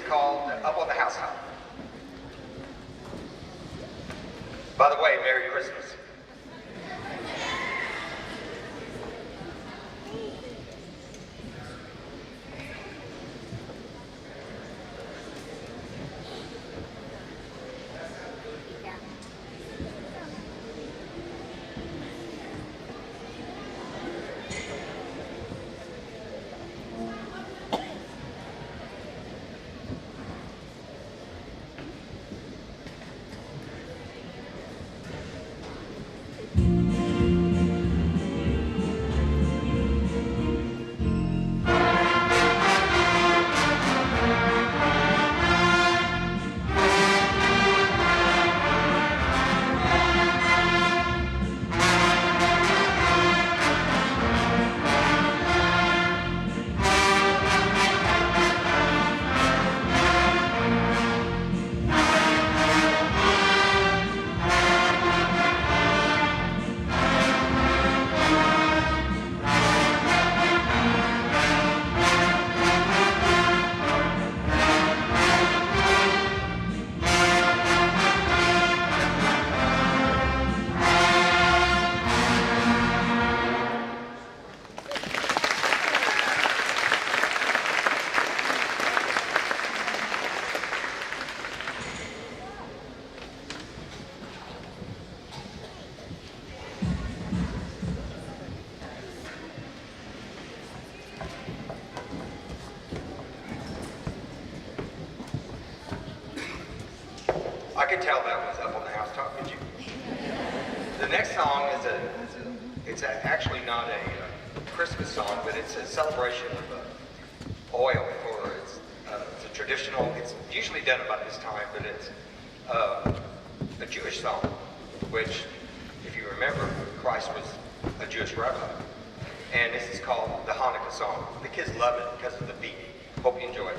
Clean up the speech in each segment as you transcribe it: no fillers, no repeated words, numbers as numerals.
called Up on the Housetop. By the way, Merry Christmas. I could tell that was Up on the Housetop, could you? The next song is actually not a Christmas song, but it's a celebration of oil for it's a traditional. It's usually done about this time, but it's a Jewish song, which, if you remember, Christ was a Jewish rabbi, and this is called the Hanukkah song. The kids love it because of the beat. Hope you enjoy it.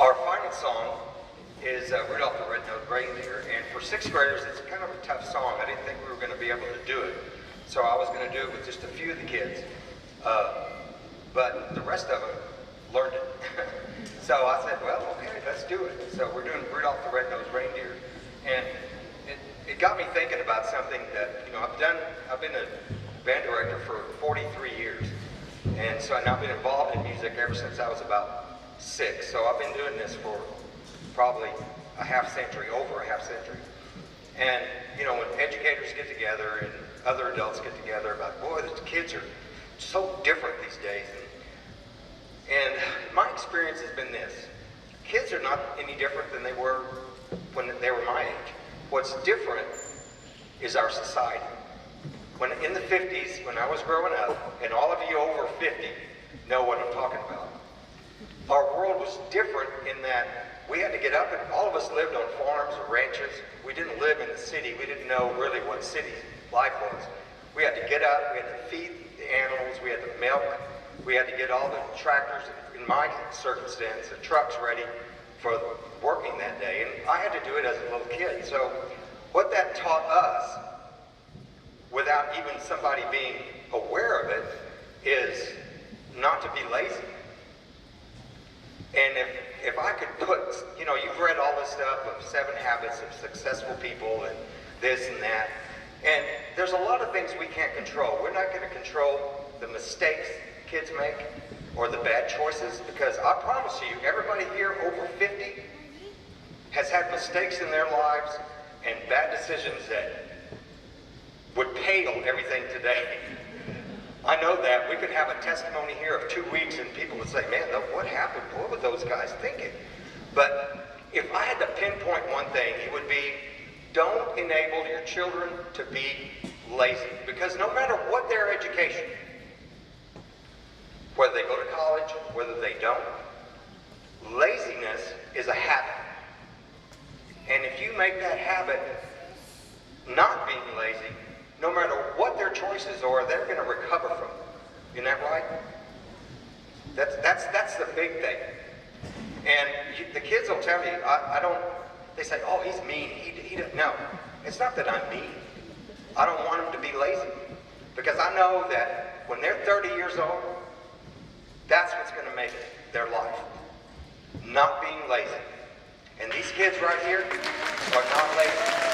Our final song is Rudolph the Red-Nosed Reindeer, and for sixth graders, it's kind of a tough song. I didn't think we were going to be able to do it, so I was going to do it with just a few of the kids, but the rest of them learned it. So I said, well, okay, let's do it. So we're doing Rudolph the Red-Nosed Reindeer, and it got me thinking about something that, you know, I've been a band director for 43 years, and so I've been involved in music ever since I was about 6. So I've been doing this for probably over a half century. And, you know, when educators get together and other adults get together about, boy, the kids are so different these days. And my experience has been this. Kids are not any different than they were when they were my age. What's different is our society. when in the 50s, when I was growing up, and all of you over 50 know what I'm talking about, our world was different in that we had to get up, and all of us lived on farms or ranches. We didn't live in the city. We didn't know really what city life was. We had to get up, we had to feed the animals, we had to milk, we had to get all the tractors, in my circumstance, the trucks ready for working that day. And I had to do it as a little kid. So what that taught us, without even somebody being aware of it, is not to be lazy. And if I could put, you know, you've read all this stuff of 7 habits of successful people and this and that, and there's a lot of things we can't control. We're not going to control the mistakes kids make or the bad choices, because I promise you, everybody here over 50 has had mistakes in their lives and bad decisions that would pale everything today. I know that. We could have a testimony here of 2 weeks and people would say, man, what happened? What were those guys thinking? But if I had to pinpoint one thing, it would be, don't enable your children to be lazy. Because no matter what their education, whether they go to college, whether they don't, laziness is a habit. And if you make that habit not being lazy, no matter what their choices are, they're going to recover from it. Isn't that right? That's the big thing. And the kids will tell me, I don't, they say, oh, he's mean. He doesn't. No, it's not that I'm mean. I don't want them to be lazy. Because I know that when they're 30 years old, that's what's going to make their life. Not being lazy. And these kids right here are not lazy.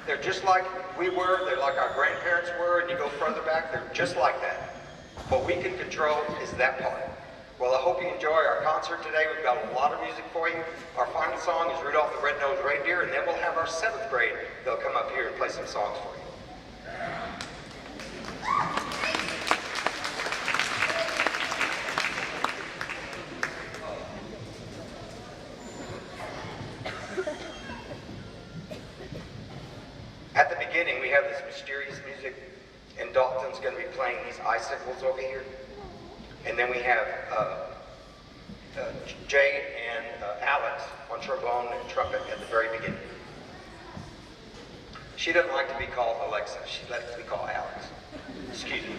They're just like we were, they're like our grandparents were, and you go further back, they're just like that. What we can control is that part. Well, I hope you enjoy our concert today. We've got a lot of music for you. Our final song is Rudolph the Red-Nosed Reindeer, and then we'll have our 7th grade. They'll come up here and play some songs for you. At the beginning, we have this mysterious music, and Dalton's going to be playing these icicles over here. And then we have Jay and Alex on trombone and trumpet at the very beginning. She doesn't like to be called Alexa. She likes to be called Alex. Excuse me.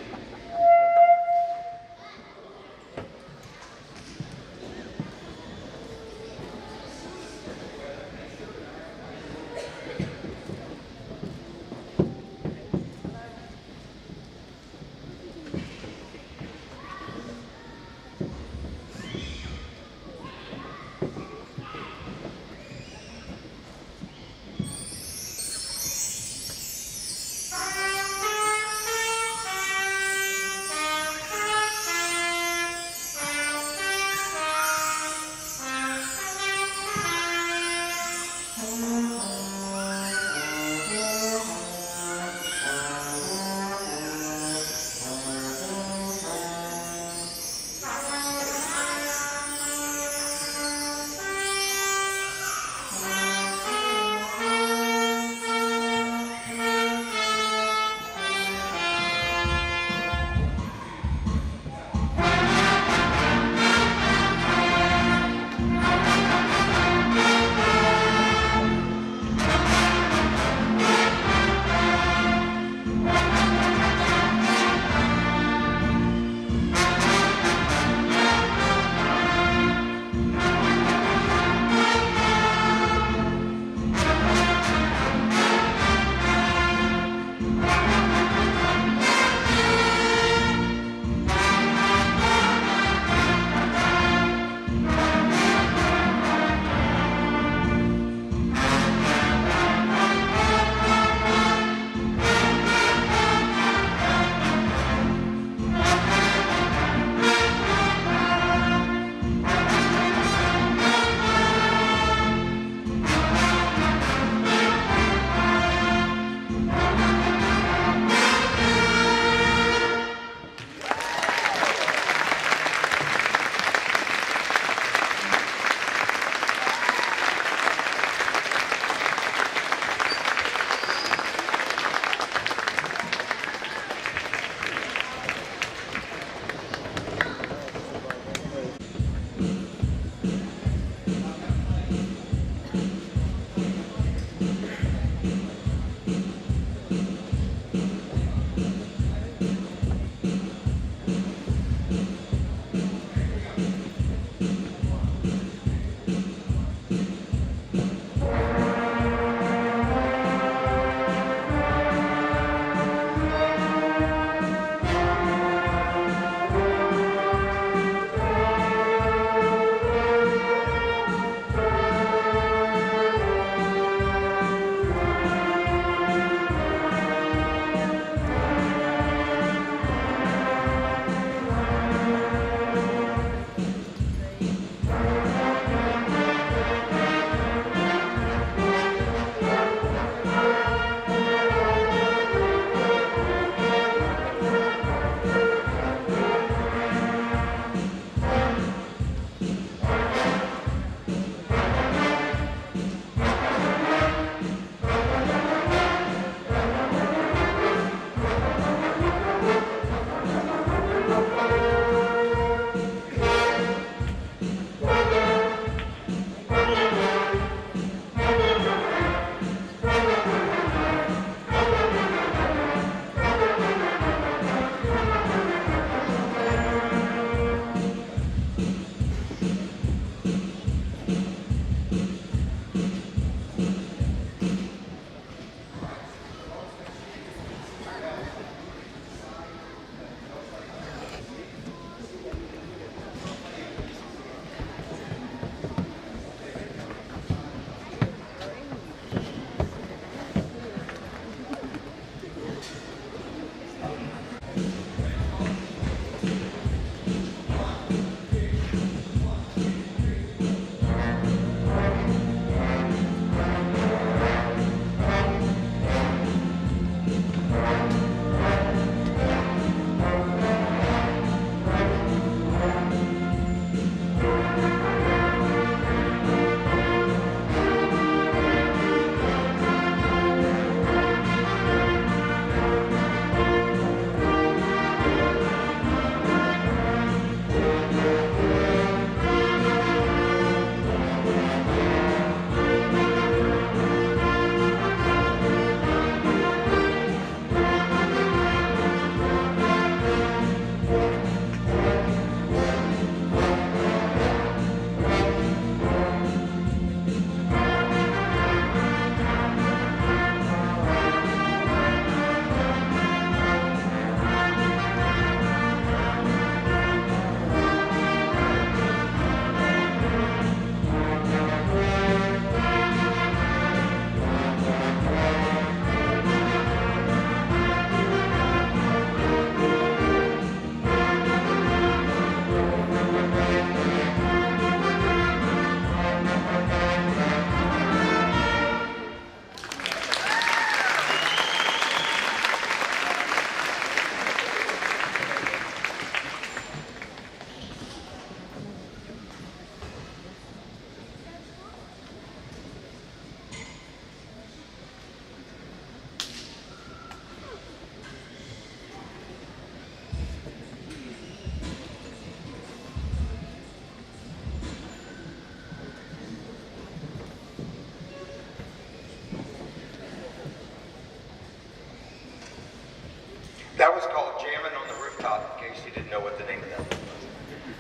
That was called Jamming on the Rooftop, in case you didn't know what the name of that was.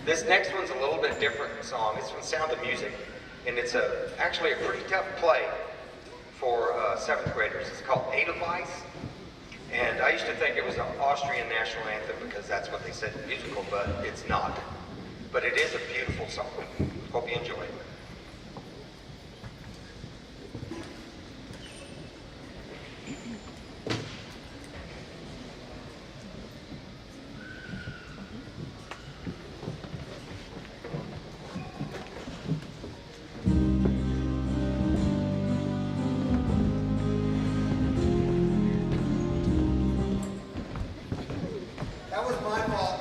This next one's a little bit different song. It's from Sound of Music, and it's actually a pretty tough play for 7th graders. It's called Edelweiss, and I used to think it was an Austrian national anthem because that's what they said in the musical, but it's not. But it is a beautiful song. Hope you enjoy it. That was my fault.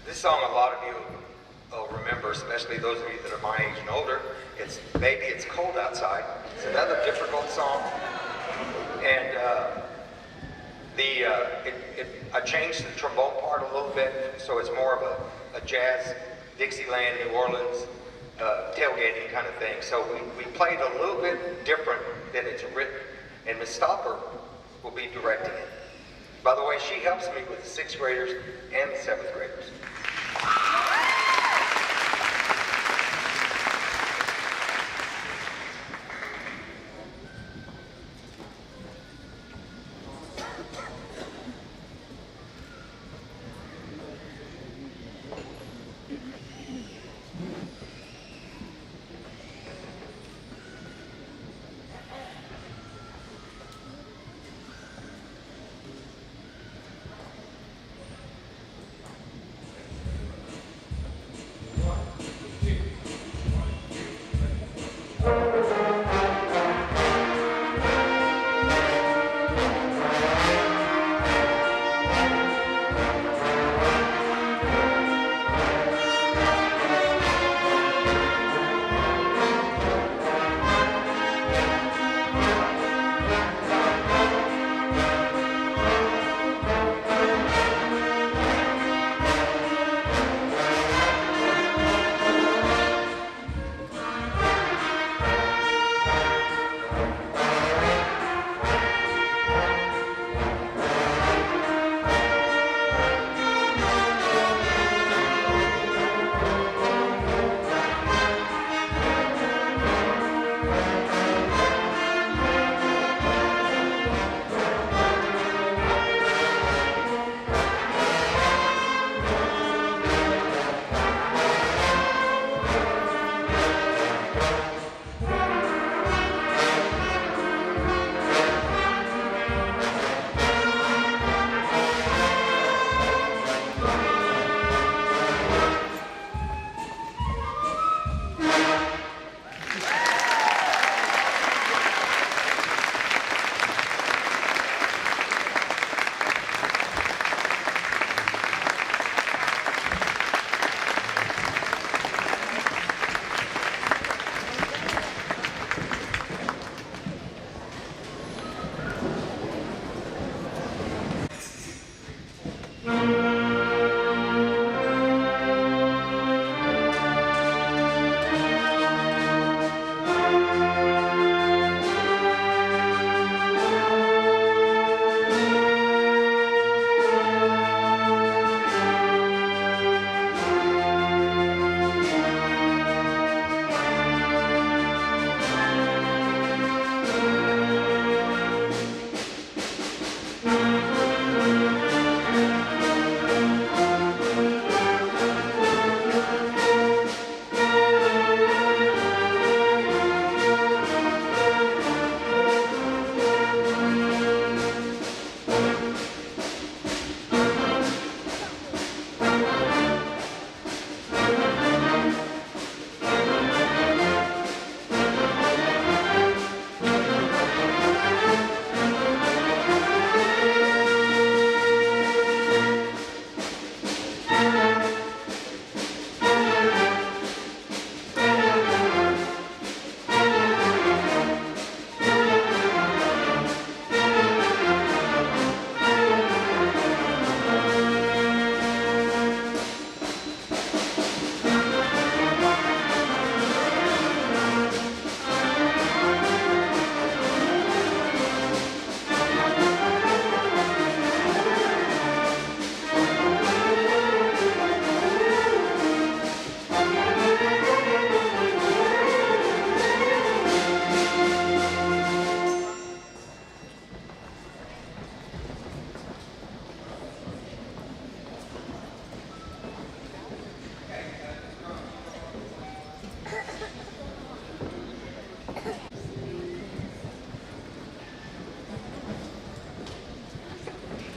This song a lot of you will remember, especially those of you that are my age and older. It's Baby It's Cold Outside. It's another difficult song. And I changed the trombone part a little bit, so it's more of a jazz, Dixieland, New Orleans, tailgating kind of thing. So we played a little bit different than it's written. And Ms. Stopper will be directing it. By the way, she helps me with the 6th graders and the 7th graders.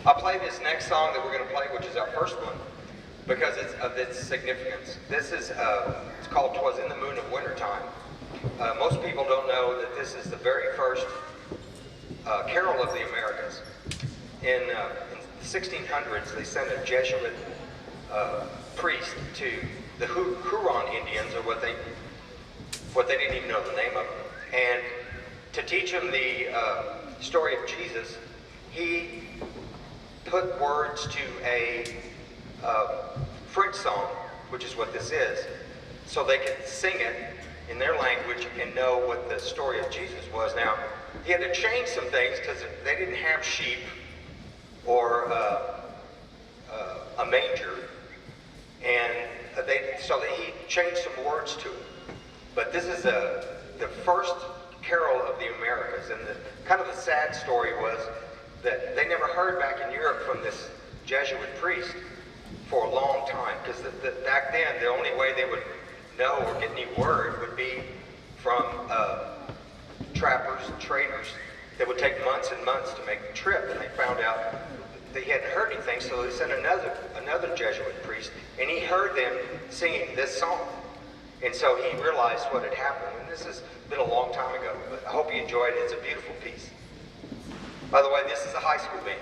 I'll play this next song that we're going to play, which is our first one, because of its significance. This is, it's called "'Twas in the Moon of Wintertime." Most people don't know that this is the very first carol of the Americas. In the 1600s, they sent a Jesuit priest to the Huron Indians, or what they didn't even know the name of them, and to teach them the story of Jesus, he put words to a French song, which is what this is, so they could sing it in their language and know what the story of Jesus was. Now, he had to change some things because they didn't have sheep or a manger, and so he changed some words to it. But this is the first carol of the Americas, and kind of the sad story was that they never heard back in Europe from this Jesuit priest for a long time, because back then the only way they would know or get any word would be from trappers and traders that would take months and months to make the trip, and they found out they hadn't heard anything, so they sent another Jesuit priest, and he heard them singing this song, and so he realized what had happened. And this has been a long time ago, but I hope you enjoyed it. It's a beautiful piece. By the way, this is a high school band.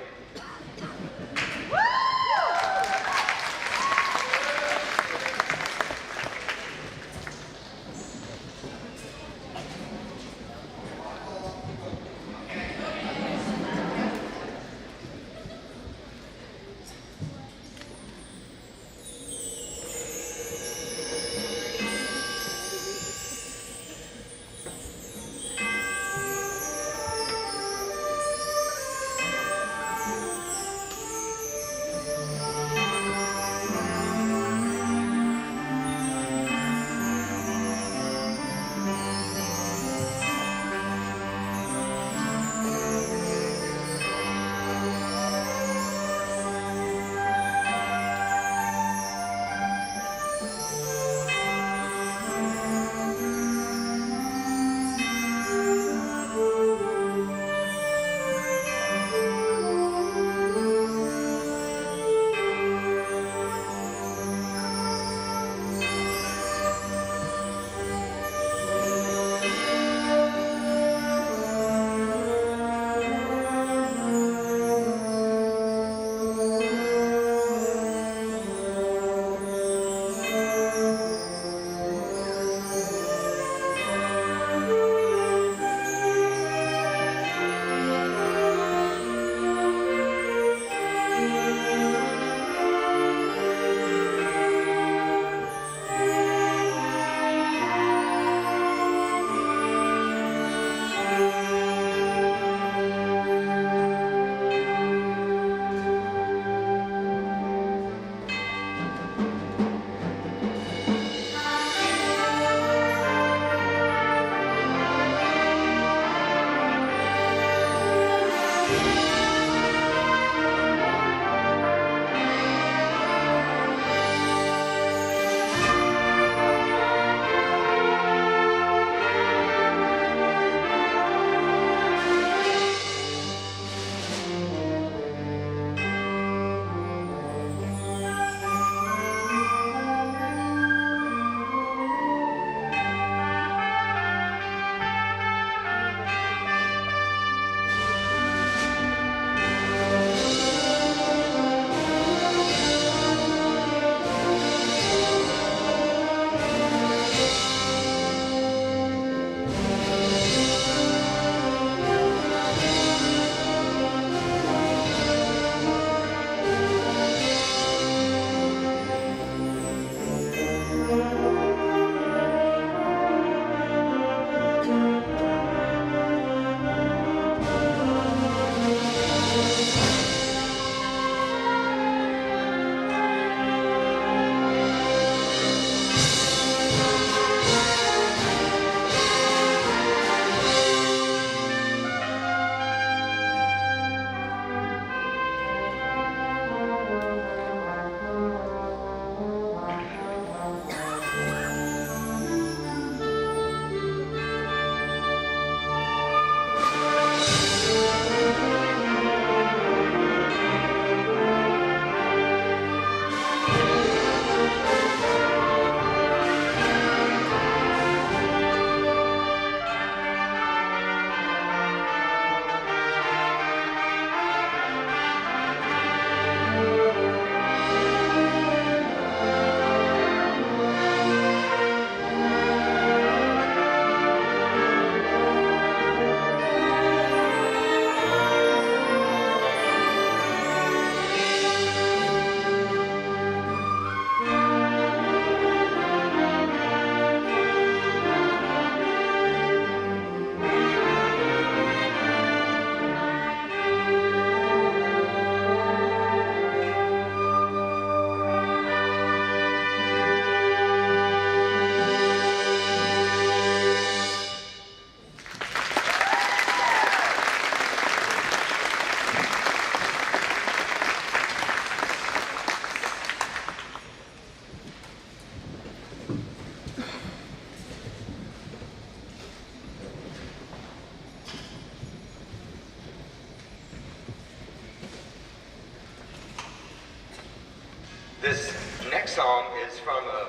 This next song is from a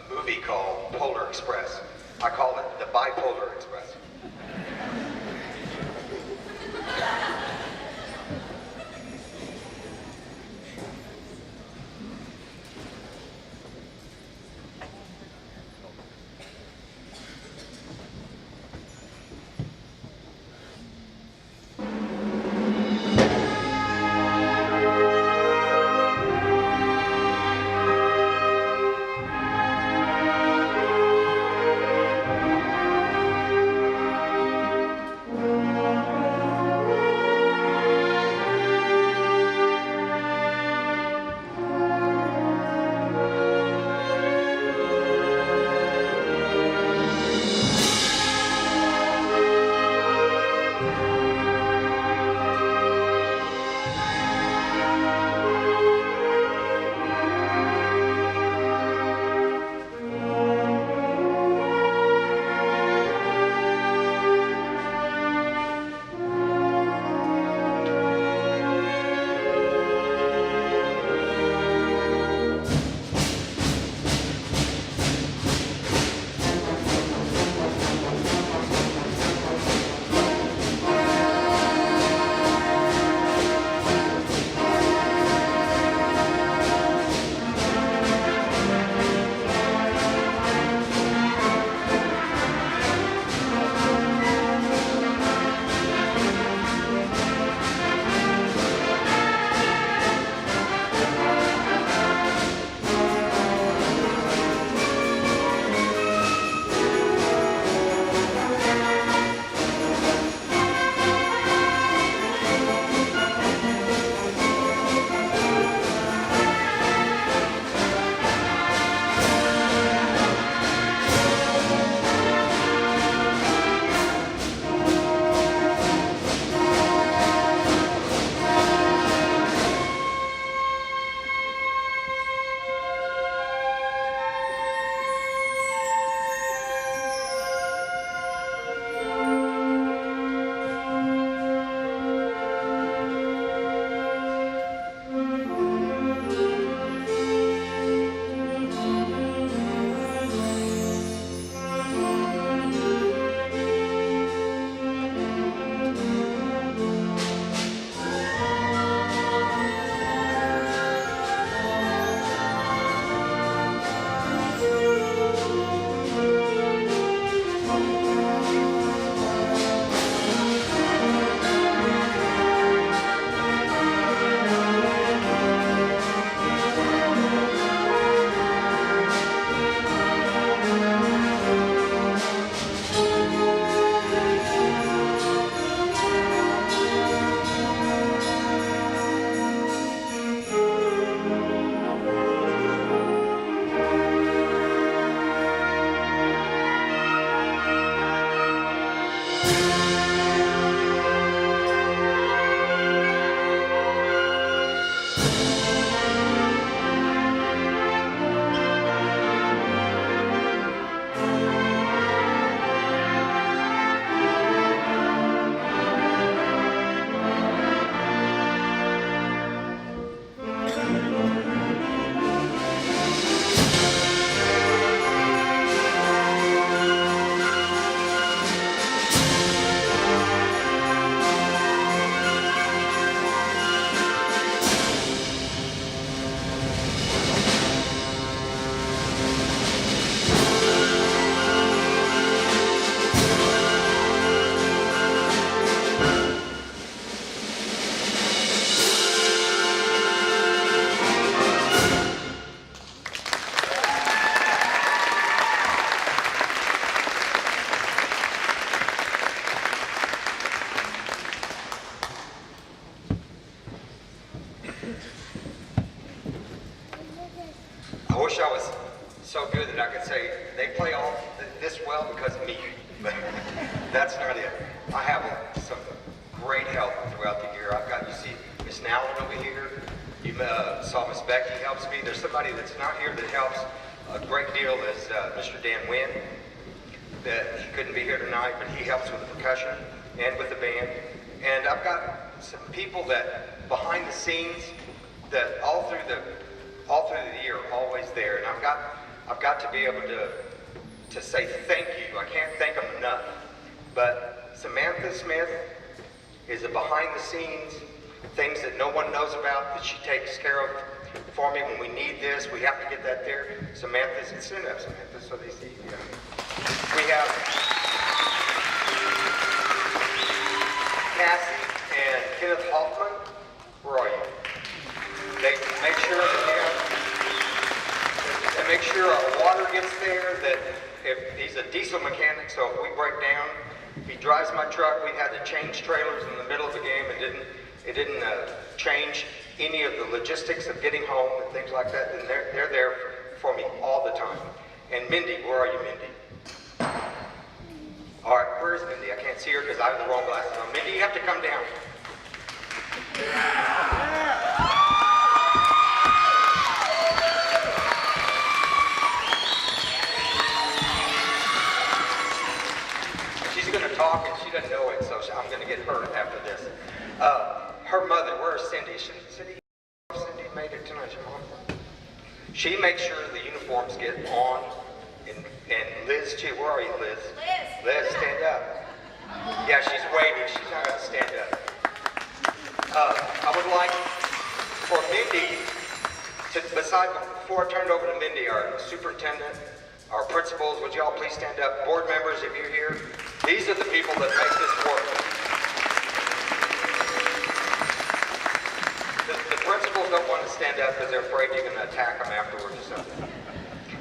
movie called Polar Express. I call it the Bipolar Express. I wish I was so good that I could say they play all this well because of me, but that's not it. I have some great help throughout the year. I've got, you see Miss Nowlin over here. You saw Miss Becky helps me. There's somebody that's not here that helps a great deal is Mr. Dan Wynn. That he couldn't be here tonight, but he helps with the percussion and with the band. And I've got some people that behind the scenes that all through the all through the year, always there. And I've got to be able to say thank you. I can't thank them enough. But Samantha Smith is a behind the scenes, things that no one knows about that she takes care of for me. When we need this, we have to get that there. Samantha's, stand up, Samantha, so they see you. We have Cassie and Kenneth Hoffman. Where are you? They make sure that they make sure our water gets there, that if he's a diesel mechanic, so if we break down, he drives my truck. We had to change trailers in the middle of the game. It didn't change any of the logistics of getting home and things like that. And they're there for me all the time. And Mindy, where are you, Mindy? All right, where is Mindy? I can't see her because I have the wrong glasses on. Mindy, you have to come down. She's going to talk and she doesn't know it, so I'm going to get her after this. Her mother, where's Cindy? Cindy made it tonight. She makes sure the uniforms get on, and Liz too. Where are you, Liz? Liz, stand up. Yeah, she's waiting. She's not going to stand up. I would like for Mindy to, before I turn it over to Mindy, our superintendent, our principals, would you all please stand up? Board members, if you're here, these are the people that make this work. The principals don't want to stand up because they're afraid you're going to attack them afterwards or something.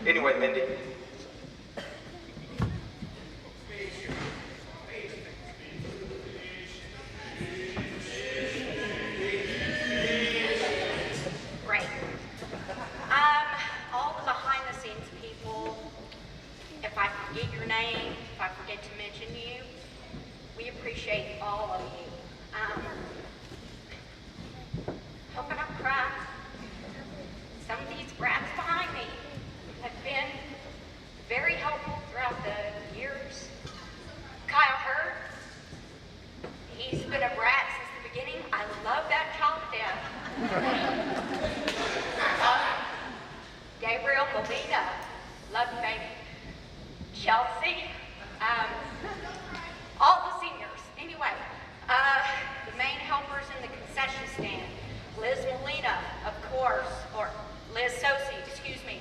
Anyway, Mindy. Great. All the behind the scenes people, if I forget your name, if I forget to mention you, we appreciate all of you. Hope I don't cry. Some of these brats behind me have been very helpful throughout the years. Kyle Hurd, he's been a brat since the beginning. I love that child to death. Gabriel Molina, love you, baby. Chelsea, all the seniors. Anyway, the main helpers in the concession stand. Liz Molina, of course, or Liz Sosi, excuse me.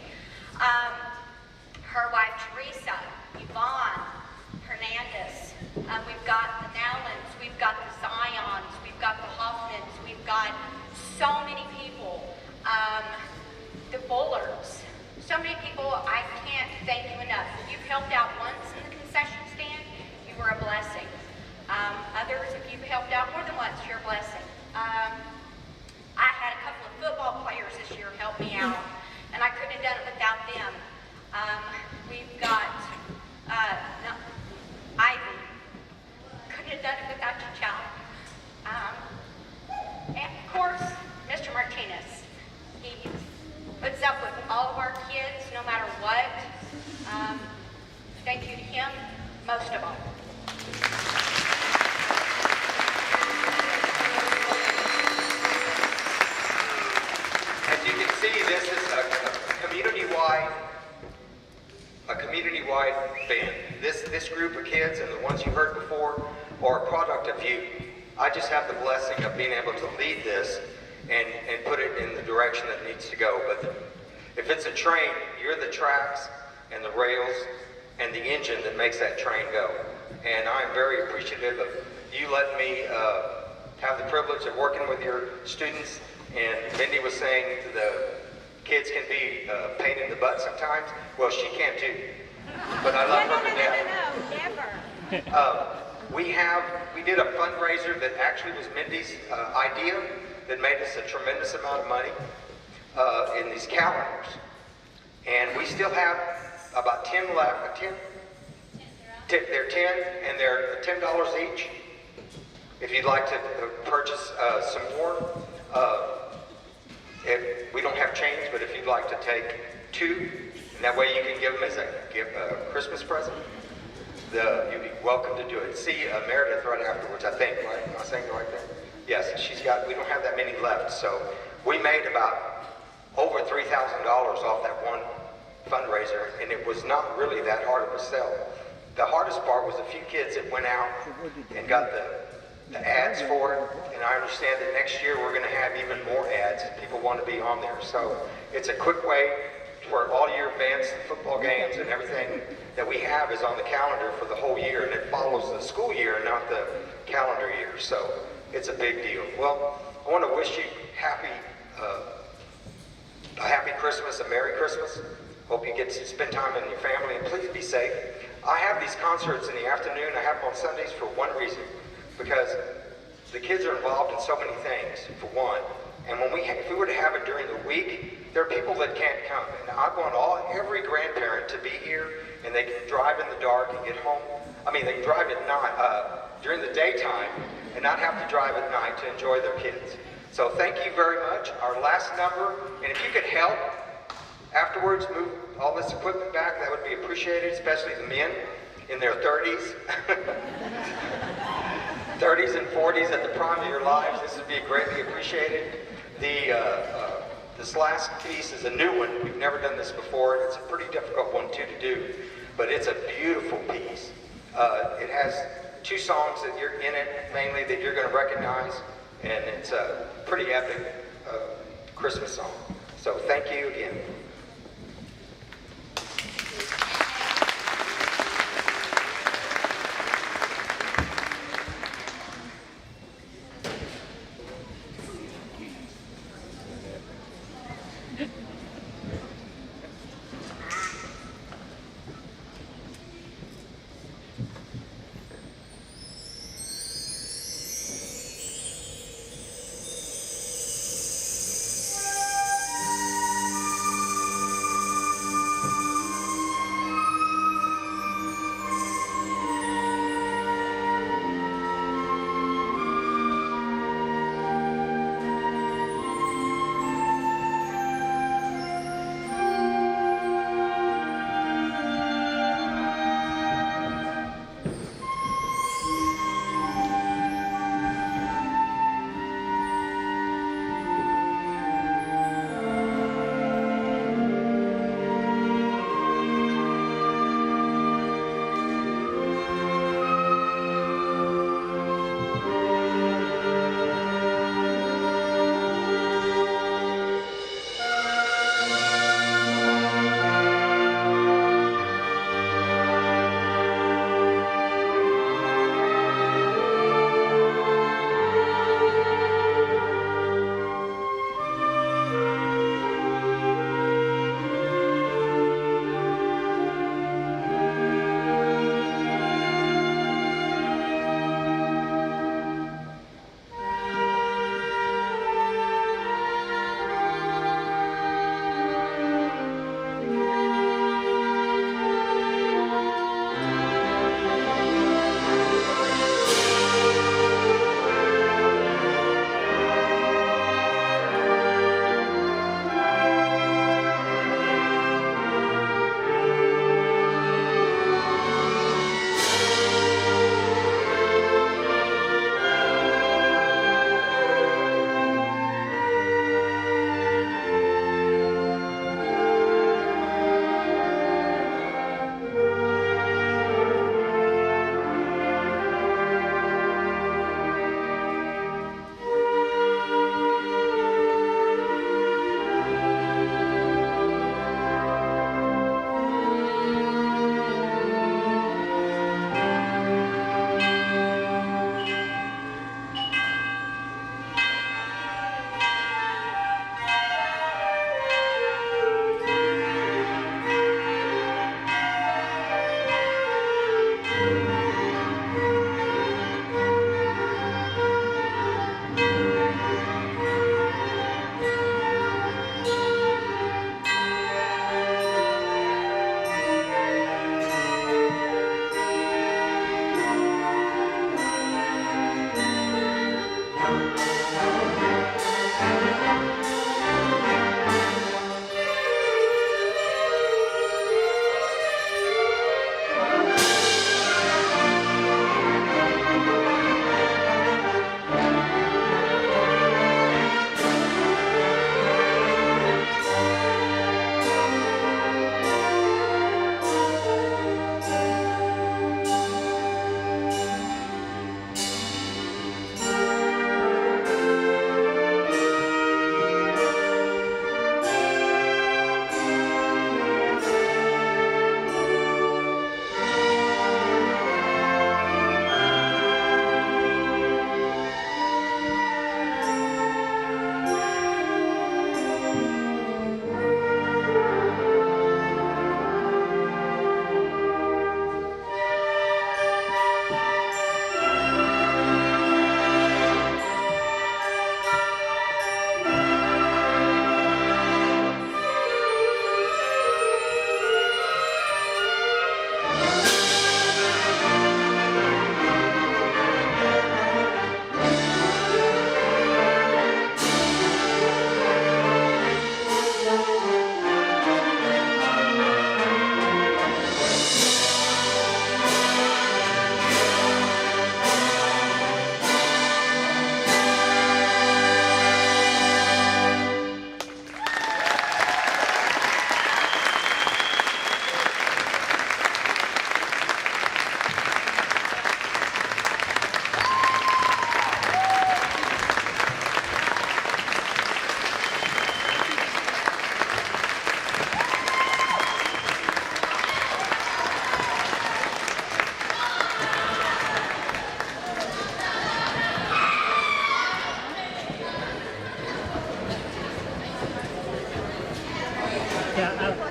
Her wife Teresa, Yvonne Hernandez. We've got the Nowlands, we've got the Zions, we've got the Hoffmans, we've got so many people. The Bullards. So many people, I can't thank you enough. If you've helped out once in the concession stand, you were a blessing. Others, if you've helped out more than once, you're a blessing. I had a couple of football players this year help me out, and I couldn't have done it without them. We've got Ivy. Couldn't have done it without you, child. And of course, Mr. Martinez. He puts up with all of our kids, no matter what. Thank you to him, most of all. As you can see, this is a community-wide band. This group of kids and the ones you heard before are a product of you. I just have the blessing of being able to lead this and put it in the direction that it needs to go. But if it's a train, you're the tracks and the rails and the engine that makes that train go. And I am very appreciative of you letting me have the privilege of working with your students. And Mindy was saying the kids can be a pain in the butt sometimes. Well, she can too. But I love her to death. Never. We did a fundraiser that actually was Mindy's idea that made us a tremendous amount of money in these calendars. And we still have about 10 left. 10? They're 10, and they're $10 each. If you'd like to purchase some more, we don't have change, but if you'd like to take 2, and that way you can give them as a Christmas present, you'd be welcome to do it. See Meredith right afterwards, I think, right? Am I saying the right thing? Yes, we don't have that many left, so we made about over $3,000 off that one fundraiser, and it was not really that hard of a sell. The hardest part was a few kids that went out and got the ads for it, and I understand that next year we're going to have even more ads, and people want to be on there. So it's a quick way where all your events, football games, and everything that we have is on the calendar for the whole year, and it follows the school year, not the calendar year. So it's a big deal. Well, I want to wish you a happy Christmas, a Merry Christmas. Hope you get to spend time with your family, and please be safe. I have these concerts in the afternoon. I have them on Sundays for one reason, because the kids are involved in so many things, for one. And if we were to have it during the week, there are people that can't come. And I want every grandparent to be here, and they can drive in the dark and get home. I mean, they can drive at night, during the daytime, and not have to drive at night to enjoy their kids. So thank you very much. Our last number, and if you could help afterwards move all this equipment back, that would be appreciated, especially the men in their 30s. 30s and 40s at the prime of your lives. This would be greatly appreciated. This last piece is a new one. We've never done this before. It's a pretty difficult one too to do, but it's a beautiful piece. It has two songs that you're in it, mainly that you're going to recognize, and it's a pretty epic Christmas song. So thank you again.